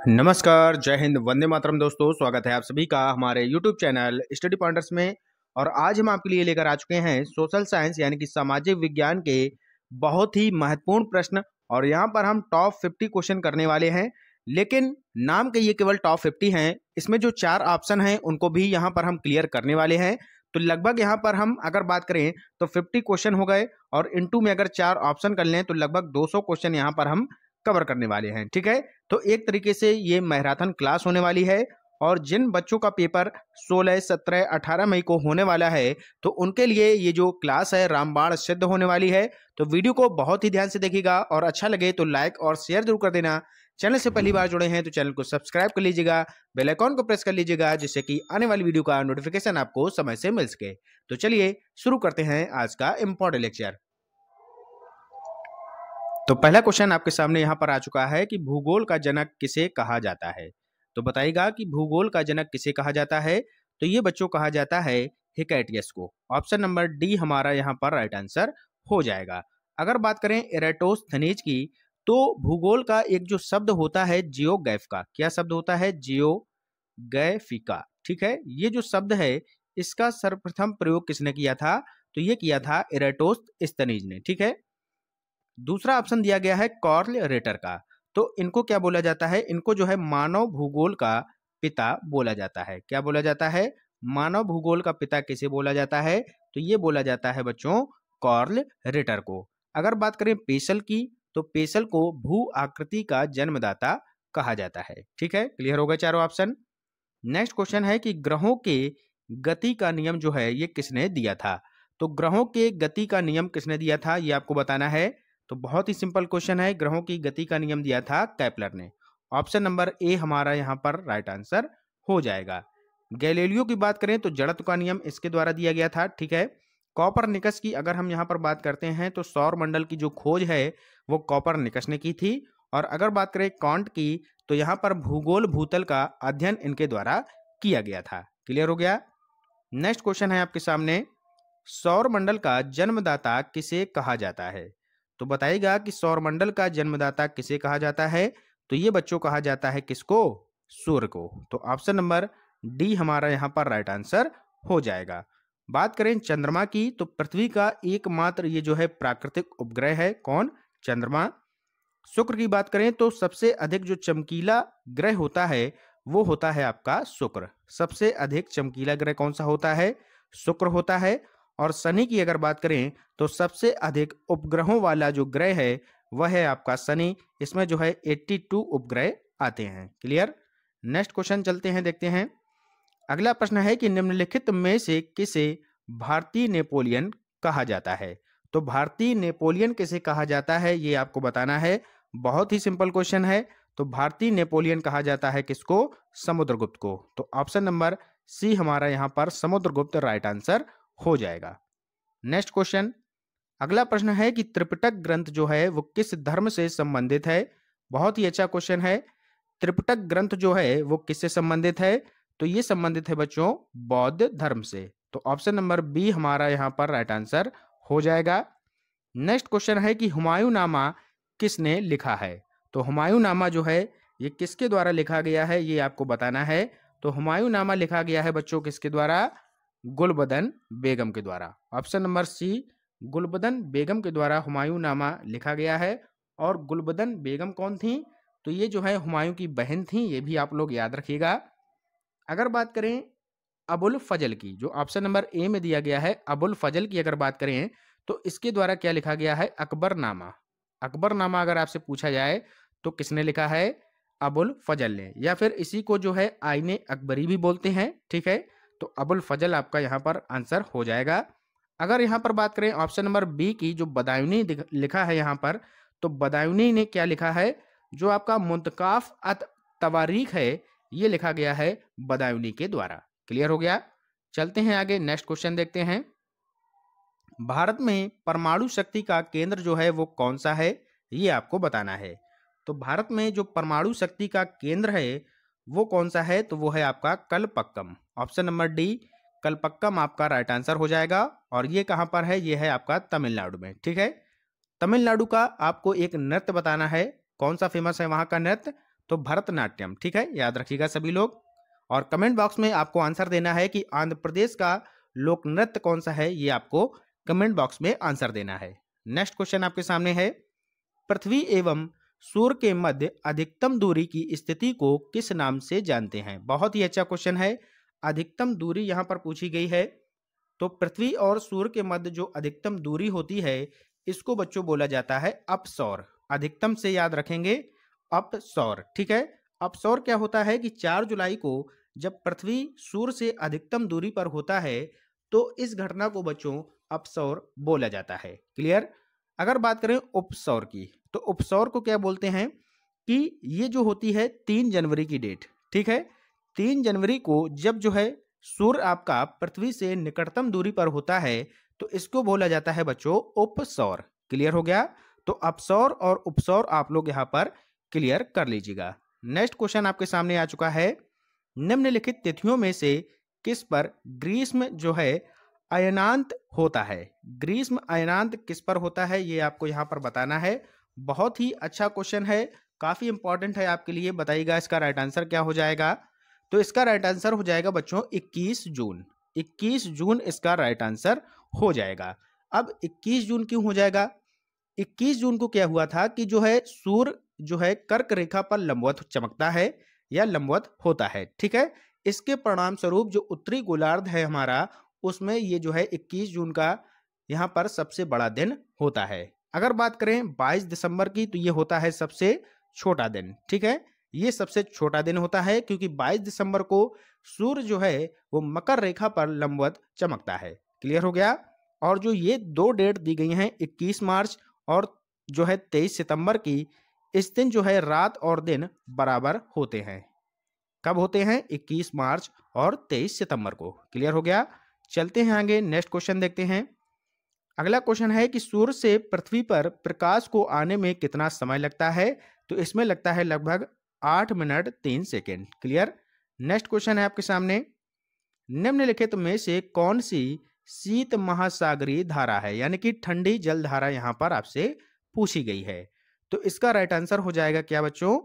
नमस्कार, जय हिंद, वंदे मातरम दोस्तों। स्वागत है आप सभी का हमारे यूट्यूब चैनल स्टडी पॉइंटर्स में। और आज हम आपके लिए लेकर आ चुके हैं सोशल साइंस यानी कि सामाजिक विज्ञान के बहुत ही महत्वपूर्ण प्रश्न। और यहाँ पर हम टॉप 50 क्वेश्चन करने वाले हैं, लेकिन नाम के ये केवल टॉप 50 हैं। इसमें जो 4 ऑप्शन हैं उनको भी यहाँ पर हम क्लियर करने वाले हैं। तो लगभग यहाँ पर हम अगर बात करें तो 50 क्वेश्चन हो गए, और इनटू में अगर 4 ऑप्शन कर लें तो लगभग 200 क्वेश्चन यहाँ पर हम कवर करने वाले हैं। ठीक है, तो एक तरीके से ये मैराथन क्लास होने वाली है। और जिन बच्चों का पेपर 16, 17, 18 मई को होने वाला है, तो उनके लिए ये जो क्लास है रामबाण सिद्ध होने वाली है। तो वीडियो को बहुत ही ध्यान से देखिएगा, और अच्छा लगे तो लाइक और शेयर जरूर कर देना। चैनल से पहली बार जुड़े हैं तो चैनल को सब्सक्राइब कर लीजिएगा, बेल आइकॉन को प्रेस कर लीजिएगा, जिससे कि आने वाली वीडियो का नोटिफिकेशन आपको समय से मिल सके। तो चलिए शुरू करते हैं आज का इम्पोर्टेंट लेक्चर। तो पहला क्वेश्चन आपके सामने यहाँ पर आ चुका है कि भूगोल का जनक किसे कहा जाता है। तो बताइएगा कि भूगोल का जनक किसे कहा जाता है। तो ये बच्चों कहा जाता है हिकैटियस को। ऑप्शन नंबर डी हमारा यहाँ पर राइट आंसर हो जाएगा। अगर बात करें एराटोस्थनीज की, तो भूगोल का एक जो शब्द होता है जियोग्राफ का, क्या शब्द होता है? जियोग्राफिका। ठीक है, ये जो शब्द है इसका सर्वप्रथम प्रयोग किसने किया था? तो ये किया था एराटोस्थनीज ने। ठीक है, दूसरा ऑप्शन दिया गया है कार्ल रेटर का। तो इनको क्या बोला जाता है? इनको जो है मानव भूगोल का पिता बोला जाता है। क्या बोला जाता है? मानव भूगोल का पिता किसे बोला जाता है? तो ये बोला जाता है बच्चों कार्ल रेटर को। अगर बात करें पेशल की, तो पेशल को भू आकृति का जन्मदाता कहा जाता है। ठीक है, क्लियर हो गए चारों ऑप्शन। नेक्स्ट क्वेश्चन है कि ग्रहों के गति का नियम जो है ये किसने दिया था? तो ग्रहों के गति का नियम किसने दिया था ये आपको बताना है। तो बहुत ही सिंपल क्वेश्चन है, ग्रहों की गति का नियम दिया था कैप्लर ने। ऑप्शन नंबर ए हमारा यहाँ पर राइट आंसर हो जाएगा। गैलीलियो की बात करें तो जड़त्व का नियम इसके द्वारा दिया गया था। ठीक है, कॉपरनिकस की अगर हम यहाँ पर बात करते हैं तो सौर मंडल की जो खोज है वो कॉपरनिकस ने की थी। और अगर बात करें कांट की, तो यहाँ पर भूगोल भूतल का अध्ययन इनके द्वारा किया गया था। क्लियर हो गया। नेक्स्ट क्वेश्चन है आपके सामने, सौर मंडल का जन्मदाता किसे कहा जाता है? तो बताइएगा कि सौरमंडल का जन्मदाता किसे कहा जाता है। तो ये बच्चों कहा जाता है किसको? सूर्य को। तो ऑप्शन नंबर डी हमारा यहाँ पर राइट आंसर हो जाएगा। बात करें चंद्रमा की, तो पृथ्वी का एकमात्र ये जो है प्राकृतिक उपग्रह है, कौन? चंद्रमा। शुक्र की बात करें तो सबसे अधिक जो चमकीला ग्रह होता है वो होता है आपका शुक्र। सबसे अधिक चमकीला ग्रह कौन सा होता है? शुक्र होता है। और शनि की अगर बात करें तो सबसे अधिक उपग्रहों वाला जो ग्रह है वह है आपका शनि। इसमें जो है 82 उपग्रह आते हैं। क्लियर। नेक्स्ट क्वेश्चन चलते हैं, देखते हैं। अगला प्रश्न है कि निम्नलिखित में से किसे भारतीय नेपोलियन कहा जाता है? तो भारतीय नेपोलियन किसे कहा जाता है ये आपको बताना है। बहुत ही सिंपल क्वेश्चन है। तो भारतीय नेपोलियन कहा जाता है किसको? समुद्रगुप्त को। तो ऑप्शन नंबर सी हमारा यहाँ पर समुद्रगुप्त राइट आंसर हो जाएगा। नेक्स्ट क्वेश्चन, अगला प्रश्न है कि त्रिपिटक ग्रंथ जो है वो किस धर्म से संबंधित है? बहुत ही अच्छा क्वेश्चन है। त्रिपिटक ग्रंथ जो है वो किससे संबंधित है? तो ये संबंधित है बच्चों बौद्ध धर्म से। तो ऑप्शन नंबर बी हमारा यहाँ पर राइट आंसर हो जाएगा। नेक्स्ट क्वेश्चन है कि हुमायूंनामा किसने लिखा है? तो हुमायूंनामा जो है ये किसके द्वारा लिखा गया है ये आपको बताना है। तो हुमायूंनामा लिखा गया है बच्चों किसके द्वारा? गुलबदन बेगम के द्वारा। ऑप्शन नंबर सी गुलबदन बेगम के द्वारा हुमायूंनामा लिखा गया है। और गुलबदन बेगम कौन थी? तो ये जो है हुमायूं की बहन थी, ये भी आप लोग याद रखिएगा। अगर बात करें अबुल फजल की, जो ऑप्शन नंबर ए में दिया गया है, अबुल फजल की अगर बात करें तो इसके द्वारा क्या लिखा गया है? अकबरनामा। अकबरनामा अगर आपसे पूछा जाए तो किसने लिखा है? अबुल फजल ने, या फिर इसी को जो है आईने अकबरी भी बोलते हैं। ठीक है, तो अबुल फजल आपका यहाँ पर आंसर हो जाएगा। अगर यहाँ पर बात करें ऑप्शन नंबर बी की, जो बदायूनी लिखा है यहाँ पर, तो बदायूनी ने क्या लिखा है? जो आपका मुंतकाफ अत तवारीख है ये लिखा गया है बदायूनी के द्वारा। क्लियर हो गया। चलते हैं आगे, नेक्स्ट क्वेश्चन देखते हैं। भारत में परमाणु शक्ति का केंद्र जो है वो कौन सा है ये आपको बताना है। तो भारत में जो परमाणु शक्ति का केंद्र है वो कौन सा है? तो वो है आपका Kalpakkam. Option number D Kalpakkam आपका राइट आंसर हो जाएगा। और ये कहाँ पर है? ये है आपका तमिलनाडु में। ठीक है, तमिलनाडु का आपको एक नृत्य बताना है। कौन सा फेमस है वहां का नृत्य? तो भरतनाट्यम। ठीक है, याद रखिएगा सभी लोग। और कमेंट बॉक्स में आपको आंसर देना है कि आंध्र प्रदेश का लोक नृत्य कौन सा है, ये आपको कमेंट बॉक्स में आंसर देना है। नेक्स्ट क्वेश्चन आपके सामने है, पृथ्वी एवं सूर्य के मध्य अधिकतम दूरी की स्थिति को किस नाम से जानते हैं? बहुत ही अच्छा क्वेश्चन है। अधिकतम दूरी यहाँ पर पूछी गई है। तो पृथ्वी और सूर्य के मध्य जो अधिकतम दूरी होती है, इसको बच्चों बोला जाता है अपसौर। अधिकतम से याद रखेंगे अपसौर। ठीक है, अपसौर क्या होता है कि 4 जुलाई को जब पृथ्वी सूर्य से अधिकतम दूरी पर होता है, तो इस घटना को बच्चों अपसौर बोला जाता है। क्लियर। अगर बात करें उपसौर की, तो उपसौर को क्या बोलते हैं कि ये जो होती है 3 जनवरी की डेट। ठीक है, 3 जनवरी को जब जो है सूर्य आपका पृथ्वी से निकटतम दूरी पर होता है, तो इसको बोला जाता है बच्चों उपसौर। क्लियर हो गया। तो अपसौर और उपसौर आप लोग यहाँ पर क्लियर कर लीजिएगा। नेक्स्ट क्वेश्चन आपके सामने आ चुका है, निम्नलिखित तिथियों में से किस पर ग्रीष्म जो है अयनांत होता है? ग्रीष्म अयनांत किस पर होता है, ये आपको यहाँ पर बताना है। बहुत ही अच्छा क्वेश्चन है, काफी इंपॉर्टेंट है आपके लिए। बताइएगा इसका राइट आंसर क्या हो जाएगा? तो इसका राइट आंसर हो जाएगा बच्चों 21 जून। 21 जून इसका राइट आंसर हो जाएगा। अब 21 जून क्यों हो जाएगा? 21 जून को क्या हुआ था कि जो है सूर्य जो है कर्क रेखा पर लंबवत चमकता है या लंबवत होता है। ठीक है, इसके परिणाम स्वरूप जो उत्तरी गोलार्ध है हमारा, उसमें ये जो है 21 जून का यहाँ पर सबसे बड़ा दिन होता है। अगर बात करें 22 दिसंबर की, तो ये होता है सबसे छोटा दिन। ठीक है, ये सबसे छोटा दिन होता है क्योंकि 22 दिसंबर को सूर्य जो है वो मकर रेखा पर लंबवत चमकता है। क्लियर हो गया। और जो ये 2 डेट दी गई हैं 21 मार्च और जो है 23 सितंबर की, इस दिन जो है रात और दिन बराबर होते हैं। कब होते हैं? 21 मार्च और 23 सितंबर को। क्लियर हो गया। चलते हैं आगे, नेक्स्ट क्वेश्चन देखते हैं। अगला क्वेश्चन है कि सूर्य से पृथ्वी पर प्रकाश को आने में कितना समय लगता है? तो इसमें लगता है लगभग 8 minute 3 second. Clear. Next question है आपके सामने, निम्नलिखित में से कौन सी शीत महासागरीय धारा है, यानी कि ठंडी जल धारा यहाँ पर आपसे पूछी गई है? तो इसका राइट आंसर हो जाएगा क्या बच्चों?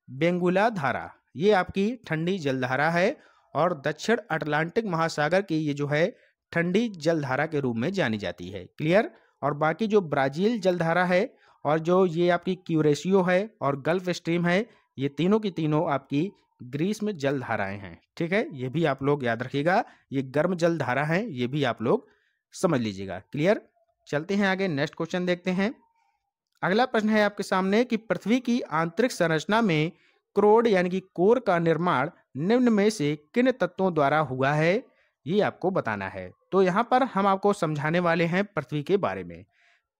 बेंगुला धारा। ये आपकी ठंडी जलधारा है और दक्षिण अटलांटिक महासागर की ये जो है ठंडी जलधारा के रूप में जानी जाती है। क्लियर। और बाकी जो ब्राजील जलधारा है और जो ये आपकी क्यूरेशियो है और गल्फ स्ट्रीम है, ये तीनों की तीनों आपकी ग्रीष्म जलधाराएं हैं। ठीक है, ये भी आप लोग याद रखिएगा, ये गर्म जलधारा है, ये भी आप लोग समझ लीजिएगा। क्लियर। चलते हैं आगे, नेक्स्ट क्वेश्चन देखते हैं। अगला प्रश्न है आपके सामने कि पृथ्वी की आंतरिक संरचना में क्रोड यानी कि कोर का निर्माण निम्न में से किन तत्वों द्वारा हुआ है, ये आपको बताना है। तो यहाँ पर हम आपको समझाने वाले हैं पृथ्वी के बारे में।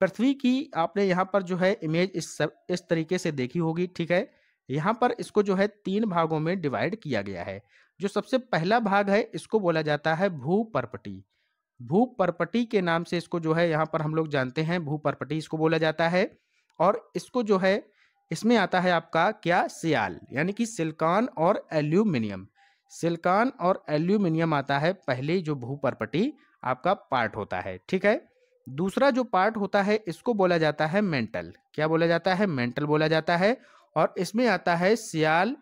पृथ्वी की आपने यहाँ पर जो है इमेज इस तरीके से देखी होगी। ठीक है, यहाँ पर इसको जो है 3 भागों में डिवाइड किया गया है। जो सबसे पहला भाग है इसको बोला जाता है भूपर्पटी। भूपर्पटी के नाम से इसको जो है यहाँ पर हम लोग जानते हैं, भूपर्पटी इसको बोला जाता है। और इसको जो है इसमें आता है आपका क्या? सियाल, यानी कि सिलिकॉन और एल्यूमिनियम। सिलिकॉन और एल्यूमिनियम आता है पहले जो भूपर्पटी आपका पार्ट होता है। ठीक है, दूसरा जो पार्ट होता है इसको बोला जाता है मेंटल। क्या बोला जाता है? मेंटल बोला जाता है। और इसमें आता है सियाल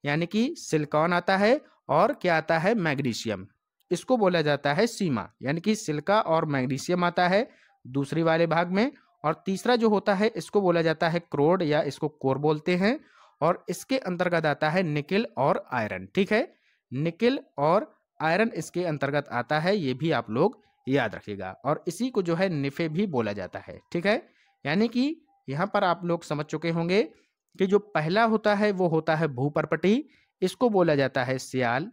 यानी कि सिलिकॉन आता है, और क्या आता है? मैग्नीशियम। इसको बोला जाता है सीमा, यानी कि सिलिका और मैग्नीशियम आता है दूसरी वाले भाग में। और तीसरा जो होता है इसको बोला जाता है क्रोड या इसको कोर बोलते हैं, और इसके अंतर्गत आता है निकिल और आयरन। ठीक है, निकिल और आयरन इसके अंतर्गत आता है, ये भी आप लोग याद रखिएगा। और इसी को जो है निफे भी बोला जाता है। ठीक है, यानी कि यहाँ पर आप लोग समझ चुके होंगे कि जो पहला होता है वो होता है भूपर्पटी, इसको बोला जाता है सियाल।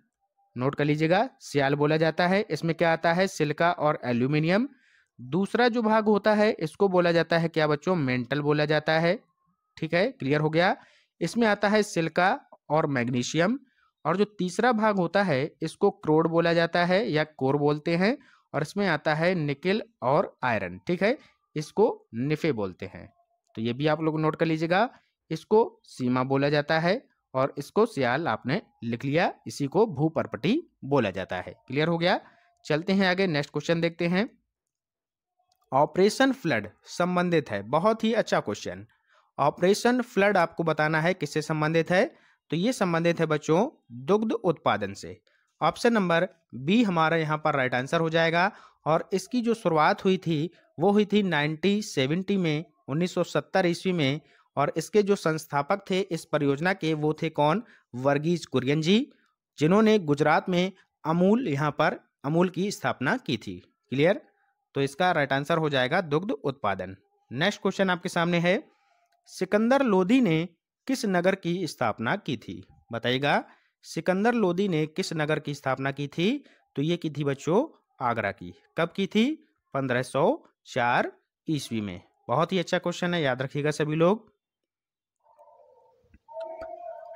नोट कर लीजिएगा, सियाल बोला जाता है। इसमें क्या आता है? सिलिका और एल्यूमिनियम। दूसरा जो भाग होता है इसको बोला जाता है क्या बच्चों? मेंटल बोला जाता है। ठीक है, क्लियर हो गया। इसमें आता है सिलिका और मैग्नीशियम। और जो तीसरा भाग होता है इसको क्रोड बोला जाता है या कोर बोलते हैं, और इसमें आता है निकिल और आयरन। ठीक है, इसको निफे बोलते हैं। तो ये भी आप लोग नोट कर लीजिएगा, इसको सीमा बोला जाता है और इसको सियाल आपने लिख लिया, इसी को भूपर्पटी बोला जाता है। क्लियर हो गया। चलते हैं आगे, नेक्स्ट क्वेश्चन देखते हैं। ऑपरेशन फ्लड संबंधित है, बहुत ही अच्छा क्वेश्चन। ऑपरेशन फ्लड आपको बताना है किससे संबंधित है? तो ये संबंधित है बच्चों दुग्ध उत्पादन से। ऑप्शन नंबर बी हमारा यहाँ पर राइट आंसर हो जाएगा। और इसकी जो शुरुआत हुई थी वो हुई थी 1970 में, 1970 ईस्वी में। और इसके जो संस्थापक थे इस परियोजना के वो थे कौन? वर्गीज कुरियन जी, जिन्होंने गुजरात में अमूल यहाँ पर अमूल की स्थापना की थी। क्लियर? तो इसका राइट आंसर हो जाएगा दुग्ध उत्पादन। नेक्स्ट क्वेश्चन आपके सामने है, सिकंदर लोदी ने किस नगर की स्थापना की थी? बताइएगा, सिकंदर लोदी ने किस नगर की स्थापना की थी? तो ये की थी बच्चों आगरा की। कब की थी? 1504 ईस्वी में। बहुत ही अच्छा क्वेश्चन है, याद रखिएगा सभी लोग।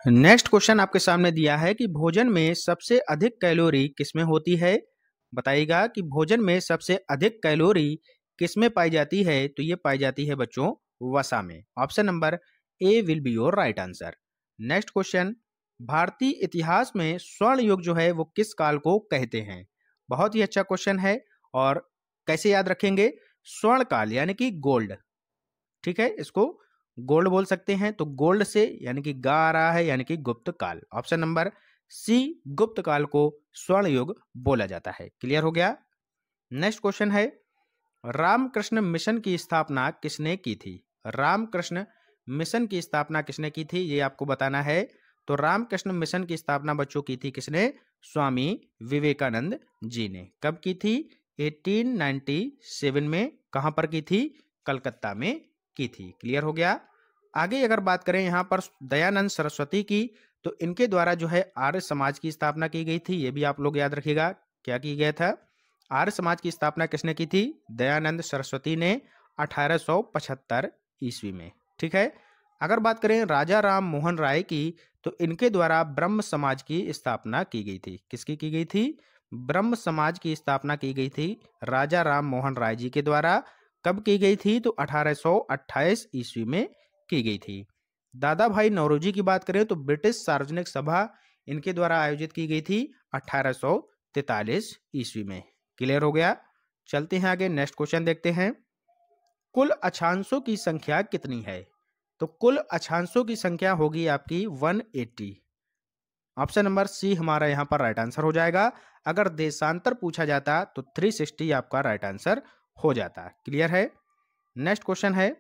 नेक्स्ट क्वेश्चन आपके सामने दिया है कि भोजन में सबसे अधिक कैलोरी किसमें होती है? बताइएगा कि भोजन में सबसे अधिक कैलोरी किसमें पाई जाती है? तो ये पाई जाती है बच्चों वसा में। Option number A will be your right answer. Next question, भारतीय इतिहास में स्वर्ण युग जो है वो किस काल को कहते हैं? बहुत ही अच्छा क्वेश्चन है। और कैसे याद रखेंगे? स्वर्ण काल यानी कि गोल्ड, ठीक है, इसको गोल्ड बोल सकते हैं। तो गोल्ड से यानी कि गा आ रहा है, यानी कि गुप्त काल। ऑप्शन नंबर सी गुप्त काल को स्वर्ण युग बोला जाता है। क्लियर हो गया? नेक्स्ट क्वेश्चन है, रामकृष्ण मिशन की स्थापना किसने की थी? रामकृष्ण मिशन की स्थापना किसने की थी, ये आपको बताना है। तो रामकृष्ण मिशन की स्थापना बच्चों की थी किसने? स्वामी विवेकानंद जी ने। कब की थी? 1897 में। कहां पर की थी? कलकत्ता में की थी। क्लियर हो गया? आगे अगर बात करें यहाँ पर दयानंद सरस्वती की, तो इनके द्वारा जो है आर्य समाज की स्थापना की गई थी। ये भी आप लोग याद रखिएगा, क्या की गया था? आर्य समाज की स्थापना किसने की थी? दयानंद सरस्वती ने 1875 ईस्वी में। ठीक है। अगर बात करें राजा राम मोहन राय की, तो इनके द्वारा ब्रह्म समाज की स्थापना की गई थी। किसकी की गई थी? ब्रह्म समाज की स्थापना की गई थी राजा राम मोहन राय जी के द्वारा। कब की गई थी? तो 1828 ईस्वी में की गई थी। दादा भाई नौरोजी की बात करें तो ब्रिटिश सार्वजनिक सभा इनके द्वारा आयोजित की गई थी 1843 ईस्वी में। क्लियर हो गया? चलते हैं आगे, नेक्स्ट क्वेश्चन देखते हैं। कुल अक्षांशों की संख्या कितनी है? तो कुल अक्षांशों की संख्या होगी आपकी 180। ऑप्शन नंबर सी हमारा यहां पर राइट आंसर हो जाएगा। अगर देशांतर पूछा जाता तो 360 आपका राइट आंसर हो जाता। क्लियर है? नेक्स्ट क्वेश्चन है,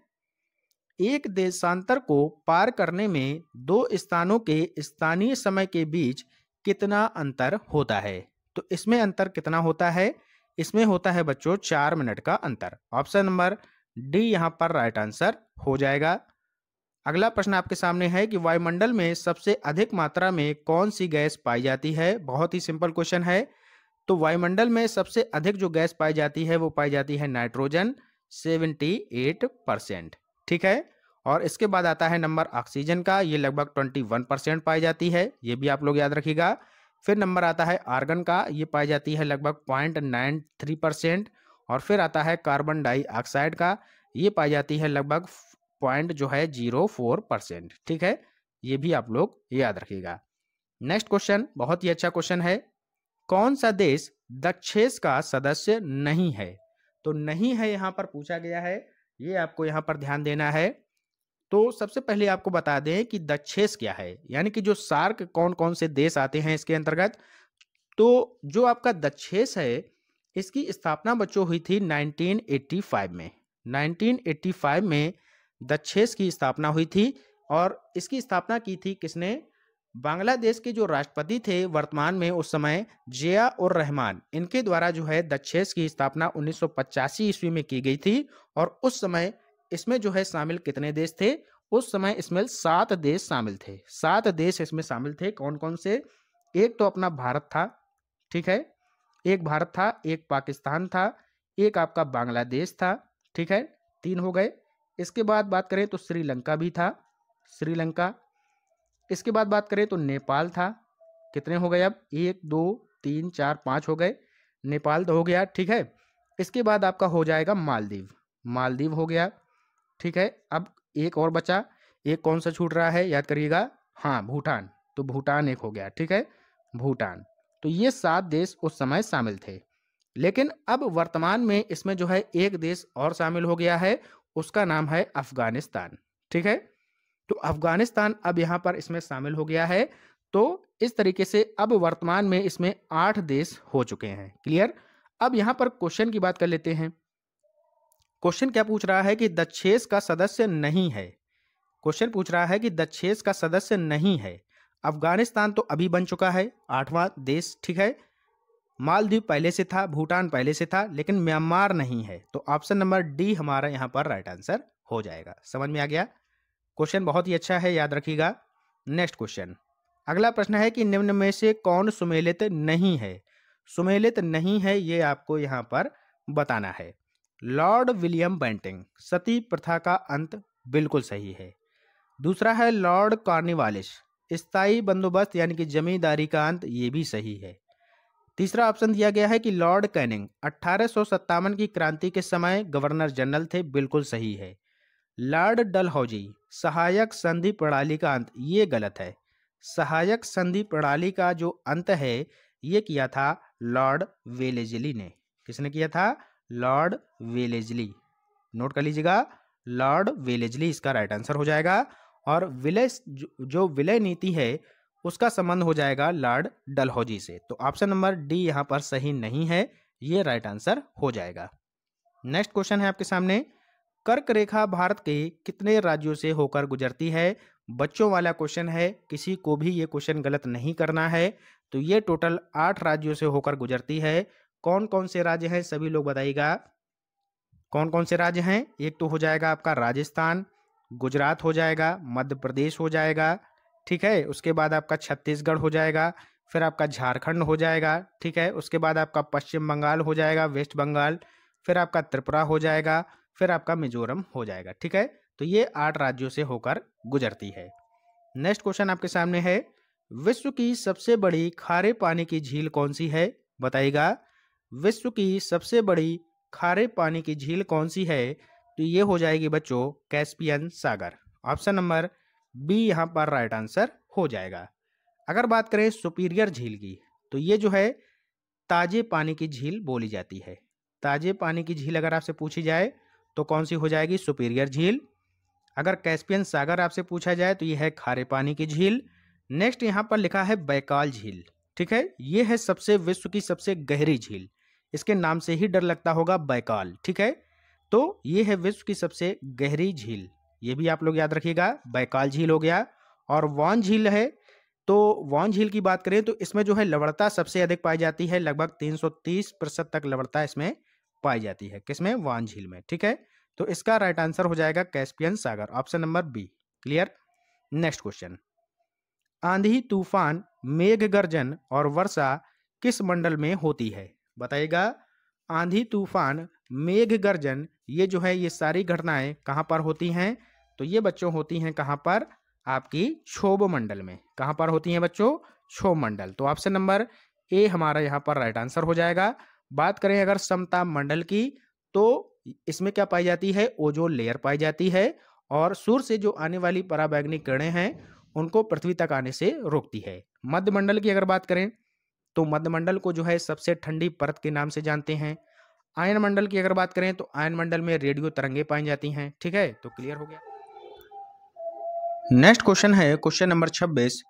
एक देशांतर को पार करने में दो स्थानों के स्थानीय समय के बीच कितना अंतर होता है? तो इसमें अंतर कितना होता है? इसमें होता है बच्चों 4 मिनट का अंतर। ऑप्शन नंबर डी यहां पर राइट आंसर हो जाएगा। अगला प्रश्न आपके सामने है कि वायुमंडल में सबसे अधिक मात्रा में कौन सी गैस पाई जाती है? बहुत ही सिंपल क्वेश्चन है। तो वायुमंडल में सबसे अधिक जो गैस पाई जाती है वो पाई जाती है नाइट्रोजन, 78%। ठीक है। और इसके बाद आता है नंबर ऑक्सीजन का, ये लगभग 21% पाई जाती है, ये भी आप लोग याद रखिएगा। फिर नंबर आता है आर्गन का, ये पाई जाती है लगभग 0.93%। और फिर आता है कार्बन डाइऑक्साइड का, ये पाई जाती है लगभग 0.04%। ठीक है, ये भी आप लोग याद रखिएगा। नेक्स्ट क्वेश्चन बहुत ही अच्छा क्वेश्चन है, कौन सा देश दक्षेस का सदस्य नहीं है? तो नहीं है यहां पर पूछा गया है, ये आपको यहां पर ध्यान देना है। तो सबसे पहले आपको बता दें कि दक्षेस क्या है, यानी कि जो सार्क कौन कौन से देश आते हैं इसके अंतर्गत। तो जो आपका दक्षेस है इसकी स्थापना बच्चों हुई थी 1985 में। 1985 में दक्षेस की स्थापना हुई थी। और इसकी स्थापना की थी किसने? बांग्लादेश के जो राष्ट्रपति थे वर्तमान में उस समय, जिया उर रहमान, इनके द्वारा जो है दक्षेस की स्थापना 1985 ईस्वी में की गई थी। और उस समय इसमें जो है शामिल कितने देश थे? उस समय इसमें 7 देश शामिल थे। 7 देश इसमें शामिल थे। कौन कौन से? एक तो अपना भारत था, ठीक है, एक भारत था, एक पाकिस्तान था, एक आपका बांग्लादेश था, ठीक है, 3 हो गए। इसके बाद बात करें तो श्रीलंका भी था, श्रीलंका। इसके बाद बात करें तो नेपाल था। कितने हो गए अब? 1 2 3 4 5 हो गए। नेपाल तो हो गया, ठीक है। इसके बाद आपका हो जाएगा मालदीव, मालदीव हो गया, ठीक है। अब एक और बचा, एक कौन सा छूट रहा है याद करिएगा? हाँ, भूटान। तो भूटान एक हो गया, ठीक है, भूटान। तो ये 7 देश उस समय शामिल थे। लेकिन अब वर्तमान में इसमें जो है एक देश और शामिल हो गया है, उसका नाम है अफगानिस्तान, ठीक है। तो अफगानिस्तान अब यहाँ पर इसमें शामिल हो गया है। तो इस तरीके से अब वर्तमान में इसमें 8 देश हो चुके हैं। क्लियर। अब यहाँ पर क्वेश्चन की बात कर लेते हैं। क्वेश्चन क्या पूछ रहा है कि दक्षेस का सदस्य नहीं है। क्वेश्चन पूछ रहा है कि दक्षेस का सदस्य नहीं है। अफगानिस्तान तो अभी बन चुका है 8वां देश, ठीक है। मालदीव पहले से था, भूटान पहले से था, लेकिन म्यांमार नहीं है। तो ऑप्शन नंबर डी हमारा यहाँ पर राइट आंसर हो जाएगा। समझ में आ गया। क्वेश्चन बहुत ही अच्छा है, याद रखिएगा। नेक्स्ट क्वेश्चन, अगला प्रश्न है कि निम्न में से कौन सुमेलित नहीं है। सुमेलित नहीं है ये आपको यहाँ पर बताना है। लॉर्ड विलियम बेंटिंग, सती प्रथा का अंत, बिल्कुल सही है। दूसरा है लॉर्ड कॉर्नवालिस, स्थायी बंदोबस्त यानी कि जमींदारी का अंत, ये भी सही है। तीसरा ऑप्शन दिया गया है कि लॉर्ड कैनिंग 1857 की क्रांति के समय गवर्नर जनरल थे, बिल्कुल सही है। लॉर्ड डलहौजी, सहायक संधि प्रणाली का अंत, ये गलत है। सहायक संधि प्रणाली का जो अंत है ये किया था लॉर्ड वेलेजली ने। किसने किया था? Lord Wellesley. नोट कर लीजिएगा, लॉर्ड वेलेजली इसका राइट आंसर हो जाएगा। और विलय जो विलय नीति है उसका संबंध हो जाएगा लॉर्ड डलहौजी से। तो ऑप्शन नंबर डी यहाँ पर सही नहीं है, ये राइट आंसर हो जाएगा। नेक्स्ट क्वेश्चन है आपके सामने, कर्क रेखा भारत के कितने राज्यों से होकर गुजरती है। बच्चों वाला क्वेश्चन है, किसी को भी ये क्वेश्चन गलत नहीं करना है। तो ये टोटल 8 राज्यों से होकर गुजरती है। कौन कौन से राज्य हैं सभी लोग बताइएगा, कौन कौन से राज्य हैं। एक तो हो जाएगा आपका राजस्थान, गुजरात हो जाएगा, मध्य प्रदेश हो जाएगा, ठीक है। उसके बाद आपका छत्तीसगढ़ हो जाएगा, फिर आपका झारखंड हो जाएगा, ठीक है। उसके बाद आपका पश्चिम बंगाल हो जाएगा, वेस्ट बंगाल, फिर आपका त्रिपुरा हो जाएगा, फिर आपका मिजोरम हो जाएगा, ठीक है। तो ये 8 राज्यों से होकर गुजरती है। नेक्स्ट क्वेश्चन आपके सामने है, विश्व की सबसे बड़ी खारे पानी की झील कौन सी है, बताइएगा। विश्व की सबसे बड़ी खारे पानी की झील कौन सी है। तो ये हो जाएगी बच्चों कैस्पियन सागर। ऑप्शन नंबर बी यहाँ पर राइट आंसर हो जाएगा। अगर बात करें सुपीरियर झील की, तो ये जो है ताजे पानी की झील बोली जाती है। ताजे पानी की झील अगर आपसे पूछी जाए तो कौन सी हो जाएगी? सुपीरियर झील। अगर कैस्पियन सागर आपसे पूछा जाए तो ये है खारे पानी की झील। नेक्स्ट यहाँ पर लिखा है बैकाल झील, ठीक है। ये है सबसे विश्व की सबसे गहरी झील, इसके नाम से ही डर लगता होगा, बैकाल, ठीक है। तो ये है विश्व की सबसे गहरी झील, ये भी आप लोग याद रखिएगा, बैकाल झील हो गया। और वान झील है, तो वान झील की बात करें तो इसमें जो है लवणता सबसे अधिक पाई जाती है, लगभग 330% तक लवणता इसमें पाई जाती है। किसमें? वान झील में, ठीक है। तो इसका राइट आंसर हो जाएगा कैस्पियन सागर, option number B. Clear. Next question, आंधी, तूफान, मेघ गर्जन और वर्षा किस मंडल में होती है, बताइएगा। आंधी, तूफान, मेघ गर्जन, ये जो है ये सारी घटनाएं कहां पर होती हैं? तो ये बच्चों होती हैं कहां पर? आपकी क्षोभ मंडल में। कहां पर होती हैं बच्चों? क्षोभ मंडल। तो ऑप्शन नंबर ए हमारा यहाँ पर राइट आंसर हो जाएगा। बात करें अगर समताप मंडल की, तो इसमें क्या पाई जाती है? ओजोन लेयर पाई जाती है, और सूर्य से जो आने वाली पराबैंगनी किरणें हैं उनको पृथ्वी तक आने से रोकती है। मध्य मंडल की अगर बात करें तो मध्य मंडल को जो है सबसे ठंडी परत के नाम से जानते हैं। आयन मंडल की अगर बात करें तो आयन मंडल में रेडियो तरंगे पाई जाती हैं, ठीक है। तो क्लियर हो गया। नेक्स्ट क्वेश्चन है क्वेश्चन नंबर 26,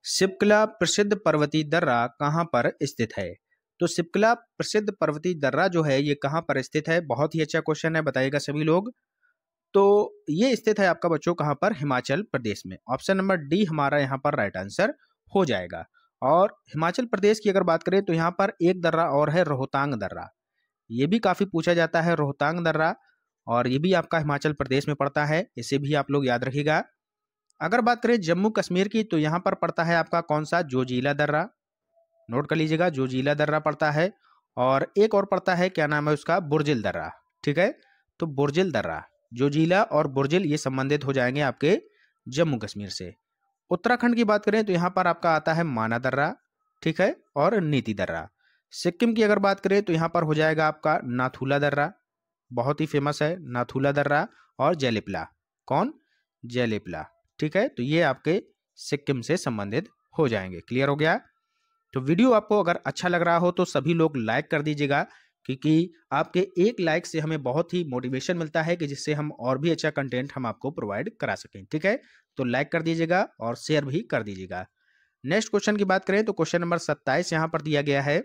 सिपकला प्रसिद्ध पर्वतीय दर्रा कहां पर स्थित है। तो सिपकला प्रसिद्ध पर्वतीय दर्रा जो है ये कहां पर स्थित है? बहुत ही अच्छा क्वेश्चन है, बताइएगा सभी लोग। तो ये स्थित है आपका बच्चों कहां पर? हिमाचल प्रदेश में। ऑप्शन नंबर डी हमारा यहाँ पर राइट आंसर हो जाएगा। और हिमाचल प्रदेश की अगर बात करें तो यहाँ पर एक दर्रा और है, रोहतांग दर्रा। ये भी काफी पूछा जाता है, रोहतांग दर्रा, और ये भी आपका हिमाचल प्रदेश में पड़ता है, इसे भी आप लोग याद रखिएगा। अगर बात करें जम्मू कश्मीर की, तो यहाँ पर पड़ता है आपका कौन सा? जोजिला दर्रा। नोट कर लीजिएगा, जोजिला दर्रा पड़ता है। और एक और पड़ता है, क्या नाम है उसका? बुर्जिल दर्रा, ठीक है। तो बुर्जिल दर्रा, जोजिला और बुर्जिल ये संबंधित हो जाएंगे आपके जम्मू कश्मीर से। उत्तराखंड की बात करें तो यहाँ पर आपका आता है माना दर्रा, ठीक है, और नीति दर्रा। सिक्किम की अगर बात करें तो यहाँ पर हो जाएगा आपका नाथुला दर्रा, बहुत ही फेमस है नाथुला दर्रा, और जैलिपला। कौन? जैलिपला, ठीक है। तो ये आपके सिक्किम से संबंधित हो जाएंगे। क्लियर हो गया। तो वीडियो आपको अगर अच्छा लग रहा हो तो सभी लोग लाइक कर दीजिएगा, क्योंकि आपके एक लाइक से हमें बहुत ही मोटिवेशन मिलता है कि जिससे हम और भी अच्छा कंटेंट हम आपको प्रोवाइड करा सकें, ठीक है। तो लाइक कर दीजिएगा और शेयर भी कर दीजिएगा। नेक्स्ट क्वेश्चन की बात करें तो क्वेश्चन नंबर 27 यहाँ पर दिया गया है,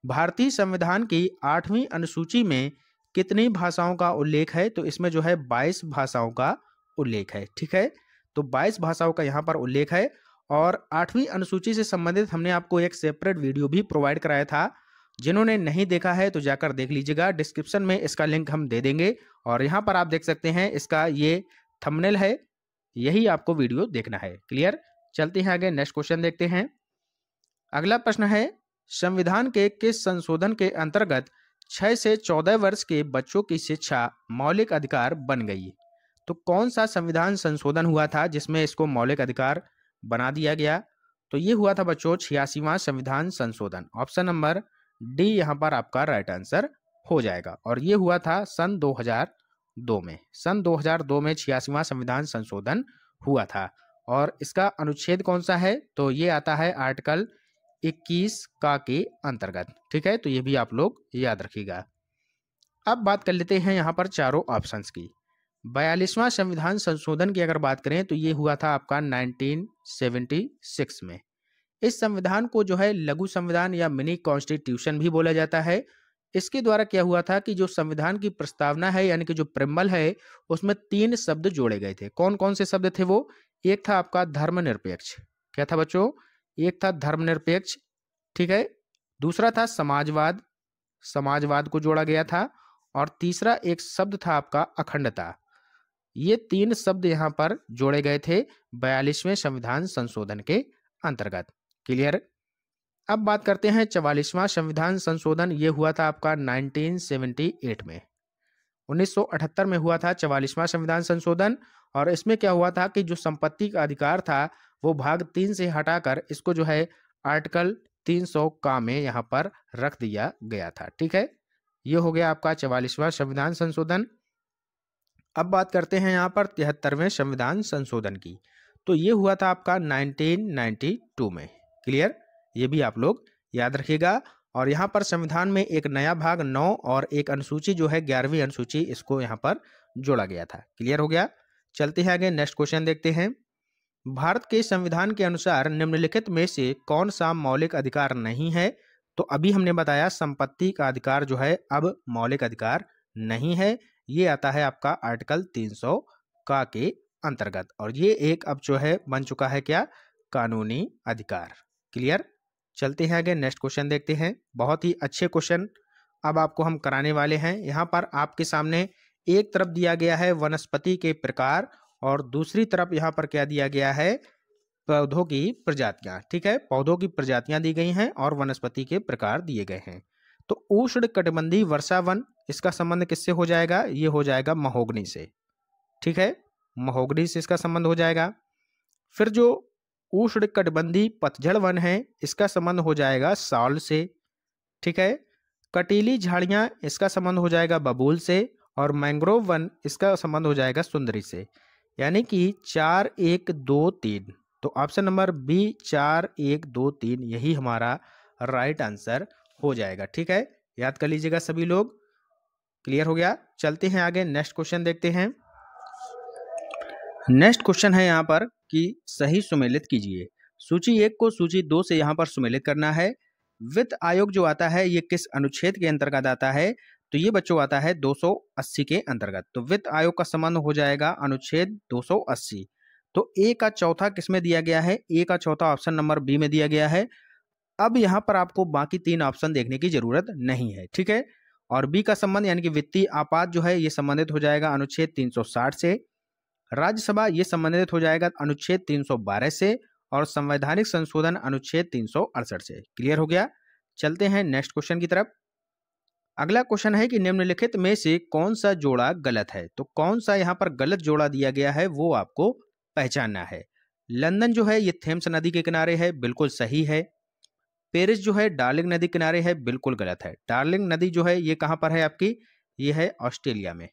भारतीय संविधान की 8वीं अनुसूची में कितनी भाषाओं का उल्लेख है? तो इसमें जो है 22 भाषाओं का उल्लेख है। ठीक है, तो 22 भाषाओं का यहाँ पर उल्लेख है। और 8वीं अनुसूची से संबंधित हमने आपको एक सेपरेट वीडियो भी प्रोवाइड कराया था, जिन्होंने नहीं देखा है तो जाकर देख लीजिएगा, डिस्क्रिप्शन में इसका लिंक हम दे देंगे। और यहाँ पर आप देख सकते हैं इसका ये थंबनेल है, यही आपको वीडियो देखना है। क्लियर, चलते हैं आगे, नेक्स्ट क्वेश्चन देखते हैं। अगला प्रश्न है, संविधान के किस संशोधन के अंतर्गत 6 से 14 वर्ष के बच्चों की शिक्षा मौलिक अधिकार बन गई? तो कौन सा संविधान संशोधन हुआ था जिसमें इसको मौलिक अधिकार बना दिया गया? तो ये हुआ था बच्चों 86वां संविधान संशोधन। ऑप्शन नंबर डी यहाँ पर आपका राइट आंसर हो जाएगा। और ये हुआ था सन 2002 में। सन 2002 में 86वां संविधान संशोधन हुआ था। और इसका अनुच्छेद कौन सा है? तो ये आता है आर्टिकल 21 का के अंतर्गत। ठीक है, तो ये भी आप लोग याद रखिएगा। अब बात कर लेते हैं यहाँ पर चारों ऑप्शंस की। 42वां संविधान संशोधन की अगर बात करें तो ये हुआ था आपका 1976 में। इस संविधान को जो है लघु संविधान या मिनी कॉन्स्टिट्यूशन भी बोला जाता है। इसके द्वारा क्या हुआ था कि जो संविधान की प्रस्तावना है यानी कि जो प्रेम्बल है, उसमें 3 शब्द जोड़े गए थे। कौन कौन से शब्द थे वो? एक था आपका धर्मनिरपेक्ष। क्या था बच्चों? एक था धर्मनिरपेक्ष। ठीक है, दूसरा था समाजवाद, समाजवाद को जोड़ा गया था। और तीसरा एक शब्द था आपका अखंडता। ये 3 शब्द यहाँ पर जोड़े गए थे 42वें संविधान संशोधन के अंतर्गत। क्लियर। अब बात करते हैं 44वां संविधान संशोधन। ये हुआ था आपका 1978 में। 1978 में हुआ था 44वां संविधान संशोधन। और इसमें क्या हुआ था कि जो संपत्ति का अधिकार था वो भाग 3 से हटाकर इसको जो है आर्टिकल 300 का में यहाँ पर रख दिया गया था। ठीक है, ये हो गया आपका 44वां संविधान संशोधन। अब बात करते हैं यहाँ पर 73वें संविधान संशोधन की। तो ये हुआ था आपका 1992 में। क्लियर, ये भी आप लोग याद रखिएगा। और यहाँ पर संविधान में एक नया भाग 9 और एक अनुसूची जो है 11वीं अनुसूची, इसको यहाँ पर जोड़ा गया था। क्लियर हो गया, चलते हैं आगे, नेक्स्ट क्वेश्चन देखते हैं। भारत के संविधान के अनुसार निम्नलिखित में से कौन सा मौलिक अधिकार नहीं है? तो अभी हमने बताया संपत्ति का अधिकार जो है अब मौलिक अधिकार नहीं है। ये आता है आपका आर्टिकल 300 का के अंतर्गत। और ये एक अब जो है बन चुका है क्या? कानूनी अधिकार। क्लियर, चलते हैं आगे, नेक्स्ट क्वेश्चन देखते हैं। बहुत ही अच्छे क्वेश्चन अब आपको हम कराने वाले हैं। यहाँ पर आपके सामने एक तरफ दिया गया है वनस्पति के प्रकार और दूसरी तरफ यहाँ पर क्या दिया गया है? पौधों की प्रजातियां। ठीक है, पौधों की प्रजातियां दी गई हैं और वनस्पति के प्रकार दिए गए हैं। तो उष्ण कटिबंधीय वर्षा वन, इसका संबंध किससे हो जाएगा? ये हो जाएगा महोगनी से। ठीक है, महोगनी से इसका संबंध हो जाएगा। फिर जो उष्ण कटिबंधीय पतझड़ वन है, इसका संबंध हो जाएगा साल से। ठीक है, कटीली झाड़ियां, इसका संबंध हो जाएगा बबूल से। और मैंग्रोव वन, इसका संबंध हो जाएगा सुंदरी से। यानी कि 4, 1, 2, 3। तो ऑप्शन नंबर बी 4, 1, 2, 3 यही हमारा राइट आंसर हो जाएगा। ठीक है, याद कर लीजिएगा सभी लोग। क्लियर हो गया, चलते हैं आगे, नेक्स्ट क्वेश्चन देखते हैं। नेक्स्ट क्वेश्चन है यहाँ पर कि सही सुमेलित कीजिए। सूची 1 को सूची 2 से यहाँ पर सुमेलित करना है। वित्त आयोग जो आता है ये किस अनुच्छेद के अंतर्गत आता है? तो ये बच्चों आता है 280 के अंतर्गत। तो वित्त आयोग का संबंध हो जाएगा अनुच्छेद 280। तो ए का चौथा किसमें दिया गया है? ए का चौथा ऑप्शन नंबर बी में दिया गया है। अब यहाँ पर आपको बाकी 3 ऑप्शन देखने की जरूरत नहीं है। ठीक है, और बी का संबंध यानी कि वित्तीय आपात जो है ये संबंधित हो जाएगा अनुच्छेद 360 से। राज्यसभा ये संबंधित हो जाएगा अनुच्छेद 312 से। और संवैधानिक संशोधन अनुच्छेद 368 से। क्लियर हो गया, चलते हैं नेक्स्ट क्वेश्चन की तरफ। अगला क्वेश्चन है कि निम्नलिखित में से कौन सा जोड़ा गलत है? तो कौन सा यहाँ पर गलत जोड़ा दिया गया है वो आपको पहचानना है। लंदन जो है ये थेम्स नदी के किनारे है, बिल्कुल सही है। पेरिस जो है डार्लिंग नदी किनारे है, बिल्कुल गलत है। डार्लिंग नदी जो है ये कहाँ पर है आपकी? ये है ऑस्ट्रेलिया में,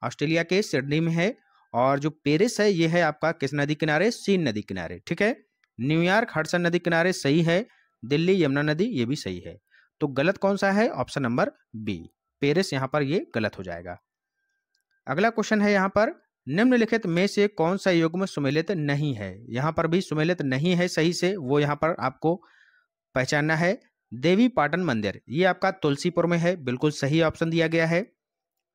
ऑस्ट्रेलिया के सिडनी में है। और जो पेरिस है ये है आपका किस नदी किनारे? सीन नदी किनारे। ठीक है, न्यूयॉर्क हडसन नदी किनारे सही है। दिल्ली यमुना नदी ये भी सही है। तो गलत कौन सा है? ऑप्शन नंबर बी पेरिस, यहाँ पर ये गलत हो जाएगा। अगला क्वेश्चन है यहाँ पर निम्नलिखित में से कौन सा युग्म सुमेलित नहीं है? यहाँ पर भी सुमेलित नहीं है सही से, वो यहाँ पर आपको पहचानना है। देवी पाटन मंदिर ये आपका तुलसीपुर में है, बिल्कुल सही ऑप्शन दिया गया है।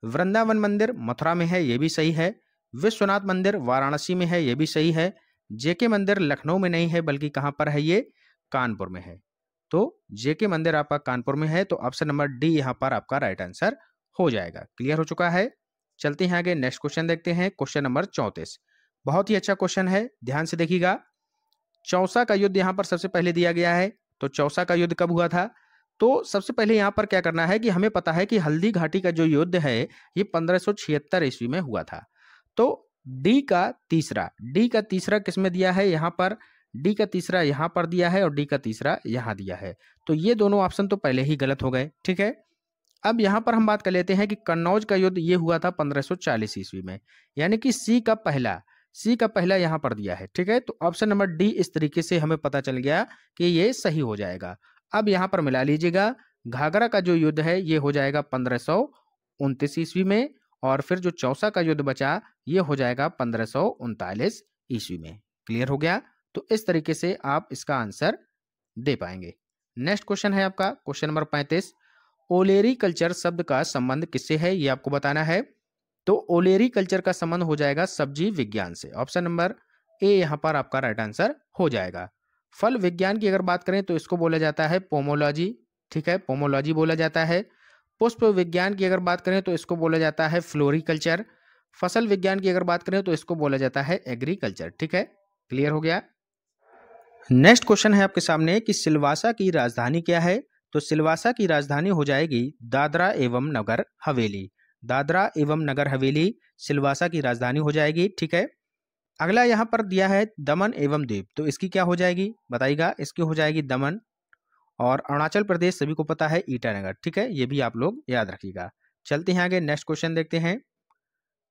वृंदावन मंदिर मथुरा में है, ये भी सही है। विश्वनाथ मंदिर वाराणसी में है, ये भी सही है। जेके मंदिर लखनऊ में नहीं है, बल्कि कहाँ पर है? ये कानपुर में है। तो जेके मंदिर आपका कानपुर में है, तो ऑप्शन नंबर डी यहाँ पर आपका राइट आंसर हो जाएगा। क्लियर हो चुका है। चलते हैं आगे, नेक्स्ट क्वेश्चन देखते हैं। क्वेश्चन नंबर 34 बहुत ही अच्छा क्वेश्चन है, ध्यान से देखिएगा। चौसा का युद्ध यहाँ पर सबसे पहले दिया गया है। तो चौसा का युद्ध कब हुआ था? तो सबसे पहले यहाँ पर क्या करना है कि हमें पता है कि हल्दी घाटी का जो युद्ध है ये 1576 ईस्वी में हुआ था। तो डी का तीसरा किसमें दिया है? यहाँ पर डी का तीसरा यहाँ पर दिया है और डी का तीसरा यहाँ दिया है। तो ये दोनों ऑप्शन तो पहले ही गलत हो गए, ठीक है। अब यहाँ पर हम बात कर लेते हैं कि कन्नौज का युद्ध ये हुआ था 1540 ईस्वी में, यानी कि सी का पहला यहाँ पर दिया है, ठीक है। तो ऑप्शन नंबर डी इस तरीके से हमें पता चल गया कि ये सही हो जाएगा। अब यहाँ पर मिला लीजिएगा, घाघरा का जो युद्ध है ये हो जाएगा 1529 ईस्वी में, और फिर जो चौसा का युद्ध बचा ये हो जाएगा 1539 ईस्वी में। क्लियर हो गया। तो इस तरीके से आप इसका आंसर दे पाएंगे। नेक्स्ट क्वेश्चन है आपका क्वेश्चन नंबर 35। ओलेरी कल्चर शब्द का संबंध किससे है, ये आपको बताना है। तो ओलेरी कल्चर का संबंध हो जाएगा सब्जी विज्ञान से। ऑप्शन नंबर ए यहाँ पर आपका राइट आंसर हो जाएगा। फल विज्ञान की अगर बात करें तो इसको बोला जाता है पोमोलॉजी, ठीक है, पोमोलॉजी बोला जाता है। पुष्प विज्ञान की अगर बात करें तो इसको बोला जाता है फ्लोरिकल्चर। फसल विज्ञान की अगर बात करें तो इसको बोला जाता है एग्रीकल्चर, ठीक है। क्लियर हो गया। नेक्स्ट क्वेश्चन है आपके सामने कि सिलवासा की राजधानी क्या है? तो सिलवासा की राजधानी हो जाएगी दादरा एवं नगर हवेली। दादरा एवं नगर हवेली सिलवासा की राजधानी हो जाएगी, ठीक है। अगला यहाँ पर दिया है दमन एवं दीव, तो इसकी क्या हो जाएगी बताइएगा? इसकी हो जाएगी दमन। और अरुणाचल प्रदेश सभी को पता है ईटानगर, ठीक है, ये भी आप लोग याद रखिएगा। चलते हैं आगे, नेक्स्ट क्वेश्चन देखते हैं।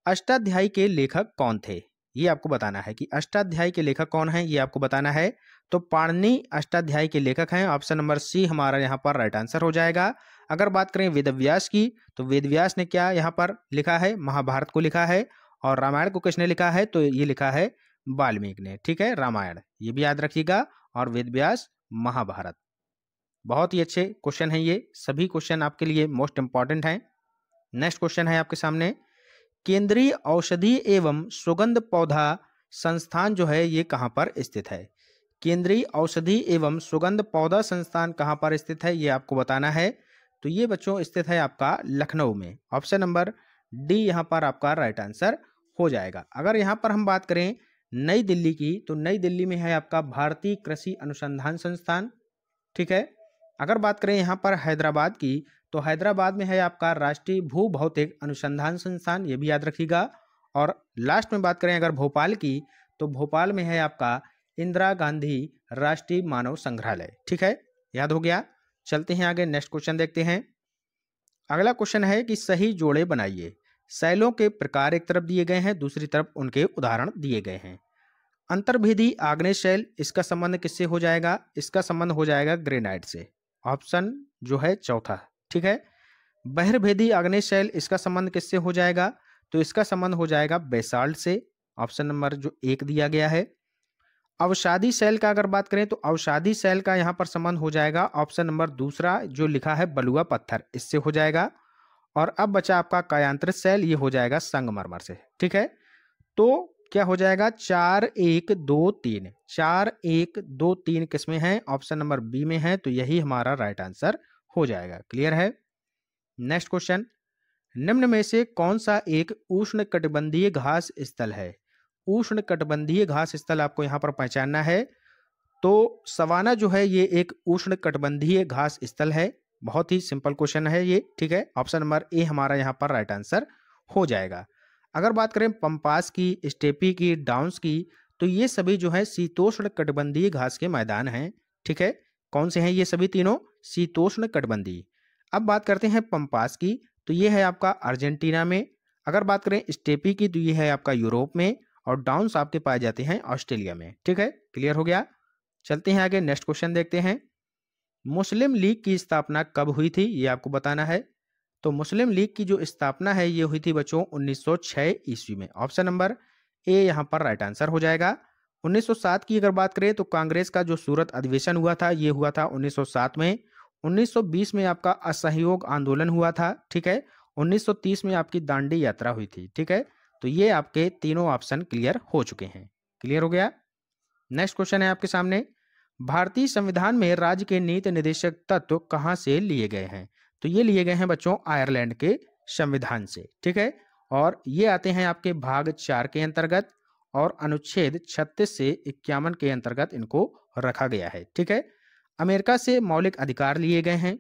अष्टाध्यायी के लेखक कौन थे? ये आपको बताना है कि अष्टाध्यायी के लेखक कौन है, ये आपको बताना है। तो पाणिनि अष्टाध्यायी के लेखक हैं। ऑप्शन नंबर सी हमारा यहाँ पर राइट आंसर हो जाएगा। अगर बात करें वेदव्यास की, तो वेदव्यास ने क्या यहाँ पर लिखा है? महाभारत को लिखा है। और रामायण को किसने लिखा है? तो ये लिखा है वाल्मीकि ने, ठीक है, रामायण, ये भी याद रखिएगा। और वेदव्यास महाभारत। बहुत ही अच्छे क्वेश्चन है ये, सभी क्वेश्चन आपके लिए मोस्ट इंपॉर्टेंट हैं। नेक्स्ट क्वेश्चन है आपके सामने, केंद्रीय औषधि एवं सुगंध पौधा संस्थान जो है ये कहाँ पर स्थित है? केंद्रीय औषधि एवं सुगंध पौधा संस्थान कहाँ पर स्थित है, ये आपको बताना है। तो ये बच्चों स्थित है आपका लखनऊ में। ऑप्शन नंबर डी यहाँ पर आपका राइट आंसर हो जाएगा। अगर यहाँ पर हम बात करें नई दिल्ली की, तो नई दिल्ली में है आपका भारतीय कृषि अनुसंधान संस्थान, ठीक है। अगर बात करें यहाँ पर हैदराबाद की, तो हैदराबाद में है आपका राष्ट्रीय भू भौतिक अनुसंधान संस्थान, ये भी याद रखिएगा। और लास्ट में बात करें अगर भोपाल की, तो भोपाल में है आपका इंदिरा गांधी राष्ट्रीय मानव संग्रहालय, ठीक है, याद हो गया। चलते हैं आगे, नेक्स्ट क्वेश्चन देखते हैं। अगला क्वेश्चन है कि सही जोड़े बनाइए। शैलों के प्रकार एक तरफ दिए गए हैं, दूसरी तरफ उनके उदाहरण दिए गए हैं। अंतर्भेदी आग्नेय शैल, इसका संबंध किससे हो जाएगा? इसका संबंध हो जाएगा ग्रेनाइट से। ऑप्शन जो है चौथा, ठीक है। बहिर्भेदी आग्नेय शैल, इसका संबंध किससे हो जाएगा? तो इसका संबंध हो जाएगा बेसाल्ट से। ऑप्शन नंबर जो 1 दिया गया है। अवसादी शैल का अगर बात करें, तो अवसादी शैल का यहाँ पर संबंध हो जाएगा ऑप्शन नंबर दूसरा जो लिखा है बलुआ पत्थर, इससे हो जाएगा। और अब बचा आपका कायांतरित शैल, ये हो जाएगा संगमरमर से, ठीक है। तो क्या हो जाएगा? 4 1 2 3, 4 1 2 3 किसमें है? ऑप्शन नंबर बी में है। तो यही हमारा राइट आंसर हो जाएगा। क्लियर है। नेक्स्ट क्वेश्चन, निम्न में से कौन सा एक उष्णकटिबंधीय घास स्थल है? उष्णकटिबंधीय घास स्थल आपको यहाँ पर पहचानना है। तो सवाना जो है ये एक उष्णकटिबंधीय घास स्थल है। बहुत ही सिंपल क्वेश्चन है ये, ठीक है। ऑप्शन नंबर ए हमारा यहाँ पर राइट आंसर हो जाएगा। अगर बात करें पंपास की, स्टेपी की, डाउन्स की, तो ये सभी जो है शीतोष्ण कटिबंधीय घास के मैदान हैं, ठीक है। कौन से हैं ये सभी तीनों? शीतोष्ण कटिबंधीय। अब बात करते हैं पंपास की, तो ये है आपका अर्जेंटीना में। अगर बात करें स्टेपी की, तो ये है आपका यूरोप में। और डाउन्स आपके पाए जाते हैं ऑस्ट्रेलिया में, ठीक है। क्लियर हो गया। चलते हैं आगे, नेक्स्ट क्वेश्चन देखते हैं। मुस्लिम लीग की स्थापना कब हुई थी, ये आपको बताना है। तो मुस्लिम लीग की जो स्थापना है ये हुई थी बच्चों 1906 ईस्वी में। ऑप्शन नंबर ए यहाँ पर राइट आंसर हो जाएगा। 1907 की अगर बात करें तो कांग्रेस का जो सूरत अधिवेशन हुआ था ये हुआ था 1907 में। 1920 में आपका असहयोग आंदोलन हुआ था, ठीक है। 1930 में आपकी दांडी यात्रा हुई थी, ठीक है। तो ये आपके तीनों ऑप्शन क्लियर हो चुके हैं। क्लियर हो गया। नेक्स्ट क्वेश्चन है आपके सामने, भारतीय संविधान में राज्य के नीति निर्देशक तत्व कहाँ से लिए गए हैं? तो ये लिए गए हैं बच्चों आयरलैंड के संविधान से, ठीक है। और ये आते हैं आपके भाग 4 के अंतर्गत और अनुच्छेद 36 से 51 के अंतर्गत इनको रखा गया है, ठीक है। अमेरिका से मौलिक अधिकार लिए गए हैं।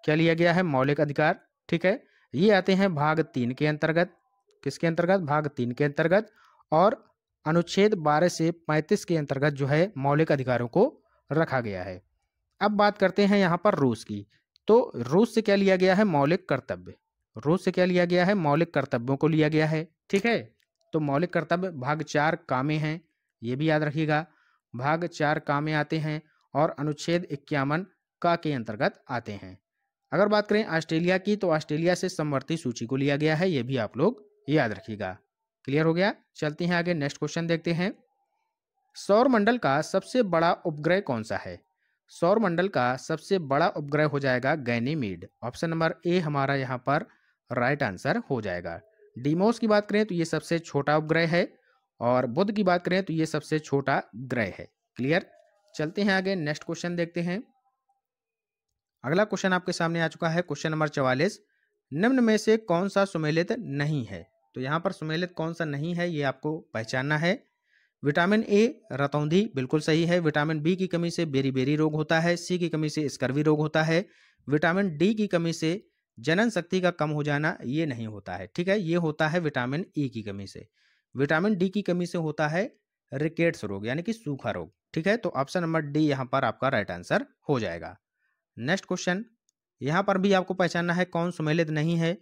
क्या लिया गया है? मौलिक अधिकार, ठीक है। ये आते हैं भाग 3 के अंतर्गत। किसके अंतर्गत? भाग 3 के अंतर्गत। और अनुच्छेद 12 से 35 के अंतर्गत जो है मौलिक अधिकारों को रखा गया है। अब बात करते हैं यहाँ पर रूस की। तो रूस से क्या लिया गया है? मौलिक कर्तव्य। रूस से क्या लिया गया है? मौलिक कर्तव्यों को लिया गया है, ठीक है। तो मौलिक कर्तव्य भाग 4 कामें हैं, ये भी याद रखिएगा। भाग 4 कामें आते हैं और अनुच्छेद 51 का के अंतर्गत आते हैं। अगर बात करें ऑस्ट्रेलिया की तो ऑस्ट्रेलिया से समवर्ती सूची को लिया गया है, ये भी आप लोग याद रखिएगा। क्लियर हो गया। चलते हैं आगे, नेक्स्ट क्वेश्चन देखते हैं। सौर मंडल का सबसे बड़ा उपग्रह कौन सा है? सौर मंडल का सबसे बड़ा उपग्रह हो जाएगा गैनीमीड। ऑप्शन नंबर ए हमारा यहाँ पर राइट आंसर हो जाएगा। डीमोस की बात करें तो ये सबसे छोटा उपग्रह है और बुध की बात करें तो ये सबसे छोटा ग्रह है। क्लियर। चलते हैं आगे, नेक्स्ट क्वेश्चन देखते हैं। अगला क्वेश्चन आपके सामने आ चुका है, क्वेश्चन नंबर 44। निम्न में से कौन सा सुमेलित नहीं है? तो यहाँ पर सुमेलित कौन सा नहीं है ये आपको पहचानना है। विटामिन ए रतौंधी बिल्कुल सही है। विटामिन बी की कमी से बेरी-बेरी रोग होता है। सी की कमी से स्कर्वी रोग होता है। विटामिन डी की कमी से जनन शक्ति का कम हो जाना ये नहीं होता है, ठीक है। ये होता है विटामिन ई की कमी से। विटामिन डी की कमी से होता है रिकेट्स रोग यानी कि सूखा रोग, ठीक है। तो ऑप्शन नंबर डी यहाँ पर आपका राइट आंसर हो जाएगा। नेक्स्ट क्वेश्चन, यहाँ पर भी आपको पहचानना है कौन सुमेलित नहीं है।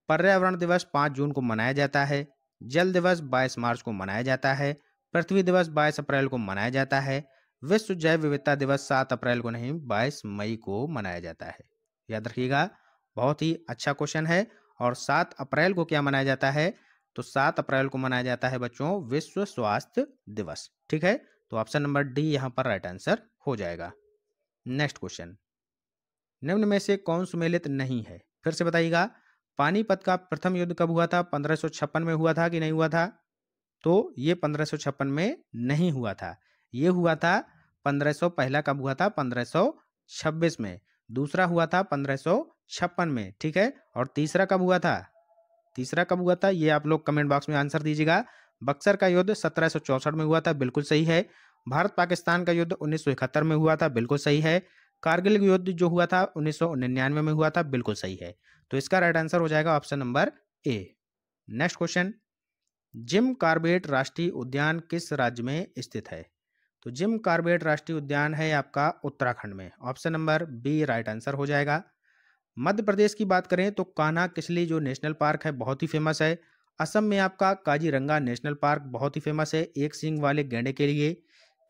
पर्यावरण दिवस 5 जून को मनाया जाता है। जल दिवस 22 मार्च को मनाया जाता है। पृथ्वी दिवस 22 अप्रैल को मनाया जाता है। विश्व जैव विविधता दिवस 7 अप्रैल को नहीं 22 मई को मनाया जाता है। याद रखिएगा, बहुत ही अच्छा क्वेश्चन है। और 7 अप्रैल को क्या मनाया जाता है? तो 7 अप्रैल को मनाया जाता है बच्चों विश्व स्वास्थ्य दिवस, ठीक है। तो ऑप्शन नंबर डी यहाँ पर राइट आंसर हो जाएगा। नेक्स्ट क्वेश्चन, निम्न में से कौन सुमेलित नहीं है? फिर से बताइएगा, पानीपत का प्रथम युद्ध कब हुआ था? 1556 में हुआ था कि नहीं हुआ था? तो ये 1556 में नहीं हुआ था। ये हुआ था 1500। पहला कब हुआ था? 1526 में। दूसरा हुआ था 1556 में, ठीक है। और तीसरा कब हुआ था? तीसरा कब हुआ था ये आप लोग कमेंट बॉक्स में आंसर दीजिएगा। बक्सर का युद्ध 1764 में हुआ था, बिल्कुल सही है। भारत पाकिस्तान का युद्ध 1971 में हुआ था, बिल्कुल सही है। कारगिल युद्ध जो हुआ था 1999 में हुआ था, बिल्कुल सही है। तो इसका राइट आंसर हो जाएगा option number A. Next question, Jim Corbett राष्ट्रीय उद्यान किस राज्य में स्थित है? तो जिम कॉर्बेट राष्ट्रीय उद्यान है आपका उत्तराखंड में। Option number B right answer हो जाएगा। मध्य प्रदेश की बात करें तो कान्हा किसली जो नेशनल पार्क है बहुत ही फेमस है। असम में आपका काजीरंगा नेशनल पार्क बहुत ही फेमस है एक सींग वाले गैंडे के लिए।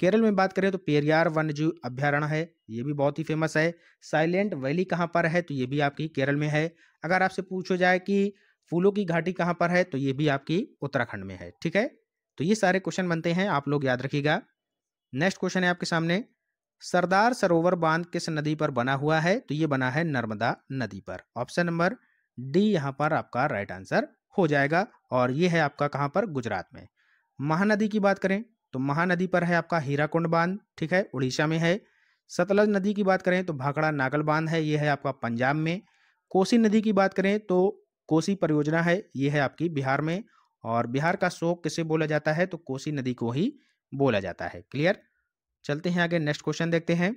केरल में बात करें तो पेरियार वन्यजीव अभ्यारण्य है, ये भी बहुत ही फेमस है। साइलेंट वैली कहाँ पर है? तो ये भी आपकी केरल में है। अगर आपसे पूछा जाए कि फूलों की घाटी कहाँ पर है तो ये भी आपकी उत्तराखंड में है, ठीक है। तो ये सारे क्वेश्चन बनते हैं, आप लोग याद रखिएगा। नेक्स्ट क्वेश्चन है आपके सामने, सरदार सरोवर बांध किस नदी पर बना हुआ है? तो ये बना है नर्मदा नदी पर। ऑप्शन नंबर डी यहाँ पर आपका राइट आंसर हो जाएगा। और ये है आपका कहाँ पर? गुजरात में। महानदी की बात करें तो महानदी पर है आपका हीराकुंड बांध, ठीक है, उड़ीसा में है। सतलज नदी की बात करें तो भाखड़ा नागल बांध है, ये है आपका पंजाब में। कोसी नदी की बात करें तो कोसी परियोजना है, ये है आपकी बिहार में। और बिहार का शोक किसे बोला जाता है? तो कोसी नदी को ही बोला जाता है। क्लियर। चलते हैं आगे, नेक्स्ट क्वेश्चन देखते हैं।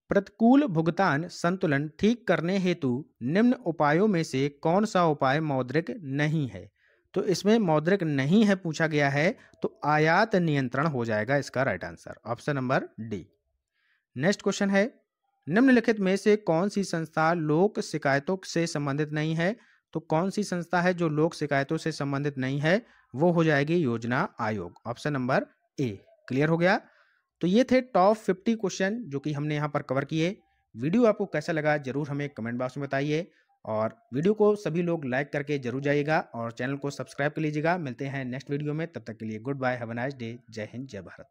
प्रतिकूल भुगतान संतुलन ठीक करने हेतु निम्न उपायों में से कौन सा उपाय मौद्रिक नहीं है? तो इसमें मौद्रिक नहीं है पूछा गया है, तो आयात नियंत्रण हो जाएगा इसका right answer, option number D. Next question है, निम्नलिखित में से कौन सी संस्था लोक शिकायतों से संबंधित नहीं है? तो कौन सी संस्था है जो लोक शिकायतों से संबंधित नहीं है? वो हो जाएगी योजना आयोग, ऑप्शन नंबर ए। क्लियर हो गया। तो ये थे टॉप 50 क्वेश्चन जो कि हमने यहाँ पर कवर किए। वीडियो आपको कैसा लगा जरूर हमें कमेंट बॉक्स में बताइए। और वीडियो को सभी लोग लाइक करके जरूर जाइएगा और चैनल को सब्सक्राइब कर लीजिएगा। मिलते हैं नेक्स्ट वीडियो में, तब तक के लिए good bye, have a nice day, जय हिंद, जय भारत।